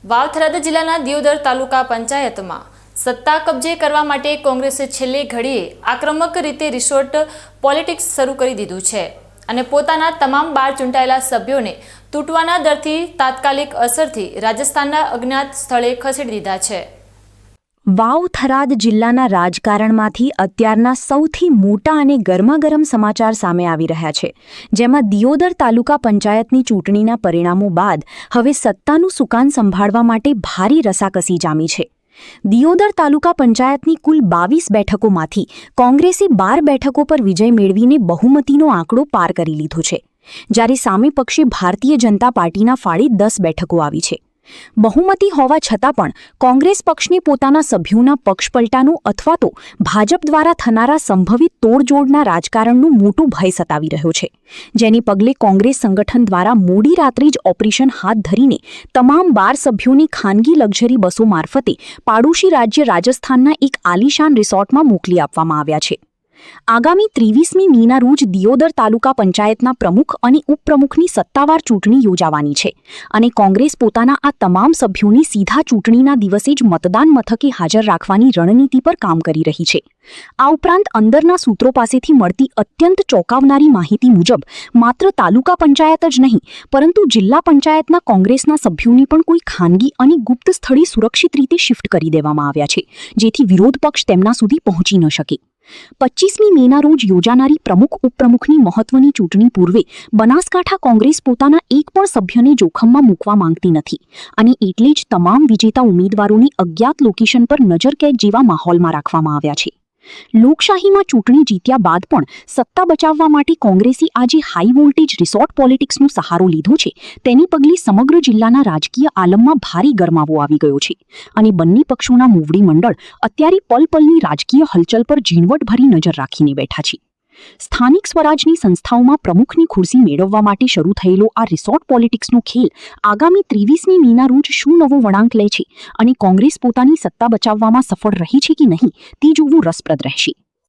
વાવ-થરાદ જિલ્લાના દિયોદર તાલુકા પંચાયતમાં સત્તા કબજે કરવા માટે કોંગ્રેસે છેલ્લી ઘડીએ આક્રમક રીતે રિસોર્ટ પોલિટિક્સ શરૂ કરી દીધું છે અને પોતાના તમામ 12 ચૂંટાયેલા સભ્યોને તૂટવાના ડરથી તાત્કાલિક અસરથી રાજસ્થાનના અજ્ઞાત સ્થળે ખસેડી દીધા છે। વાવ-થરાદ જિલ્લાના રાજકારણમાંથી અત્યારના સૌથી મોટા અને ગરમાગરમ સમાચાર સામે આવી રહ્યા છે, જેમાં દિયોદર તાલુકા પંચાયતની ચૂંટણીના પરિણામો બાદ હવે સત્તાનું સુકાન સંભાળવા માટે ભારે રસાકસી જામી છે। દિયોદર તાલુકા પંચાયતની કુલ 22 બેઠકોમાંથી કોંગ્રેસે 12 બેઠકો પર વિજય મેળવીને બહુમતીનો આંકડો પાર કરી લીધો છે, જ્યારે સામે પક્ષે ભારતીય જનતા પાર્ટીના ફાળે 10 બેઠકો આવી છે। બહુમતી હોવા છતાં પણ કોંગ્રેસ પક્ષને પોતાના સભ્યોના પક્ષપલટાનો અથવા તો ભાજપ દ્વારા થનારા સંભવિત તોડજોડના રાજકારણનું મોટું ભય સતાવી રહ્યો છે, જેને પગલે કોંગ્રેસ સંગઠન દ્વારા મોડી રાત્રે જ ઓપરેશન હાથ ધરીને તમામ 12 સભ્યોની ખાનગી લક્ઝરી બસો મારફતે પાડોશી રાજ્ય રાજસ્થાનના એક આલીશાન રિસોર્ટમાં મોકલી આપવામાં આવ્યા છે। આગામી 23મી મેના રોજ દિયોદર તાલુકા પંચાયતના પ્રમુખ અને ઉપપ્રમુખની સત્તાવાર ચૂંટણી યોજાવાની છે અને કોંગ્રેસ પોતાના આ તમામ સભ્યોને સીધા ચૂંટણીના દિવસે જ મતદાન મથકે હાજર રાખવાની રણનીતિ પર કામ કરી રહી છે। આ ઉપરાંત અંદરના સૂત્રો પાસેથી મળતી અત્યંત ચોંકાવનારી માહિતી મુજબ માત્ર તાલુકા પંચાયત જ નહીં પરંતુ જિલ્લા પંચાયતના કોંગ્રેસના સભ્યોને પણ કોઈ ખાનગી અને ગુપ્ત સ્થળે સુરક્ષિત રીતે શિફ્ટ કરી દેવામાં આવ્યા છે, જેથી વિરોધ પક્ષ તેમના સુધી પહોંચી ન શકે। 25મી મેના રોજ યોજાનારી પ્રમુખ ઉપપ્રમુખની મહત્વની ચૂંટણી પૂર્વે બનાસકાંઠા કોંગ્રેસ પોતાના એક પણ સભ્યને જોખમમાં મૂકવા માંગતી નથી અને એટલે જ તમામ વિજેતા ઉમેદવારોને અજ્ઞાત લોકેશન પર નજરકેદ જેવા માહોલમાં રાખવામાં આવ્યા છે। લોકશાહીમાં ચૂંટણી જીત્યા બાદ પણ સત્તા બચાવવા માટે કોંગ્રેસે આજે હાઈ વોલ્ટેજ રિસોર્ટ પોલિટિક્સનો સહારો લીધો છે, તેને પગલે સમગ્ર જિલ્લાના રાજકીય આલમમાં ભારે ગરમાવો આવી ગયો છે અને બંને પક્ષોના મોવડી મંડળ અત્યારે પલપલની રાજકીય હલચલ પર ઝીણવટભરી નજર રાખીને બેઠા છે। સ્થાનિક સ્વરાજની સંસ્થાઓમાં પ્રમુખની ખુરશી મેળવવા માટે શરૂ થયેલો આ રિસોર્ટ પોલિટિક્સનો ખેલ આગામી 23મી મેના રોજ શું નવો વળાંક લે છે અને કોંગ્રેસ પોતાની સત્તા બચાવવામાં સફળ રહી છે કે નહીં તે જોવું રસપ્રદ રહેશે।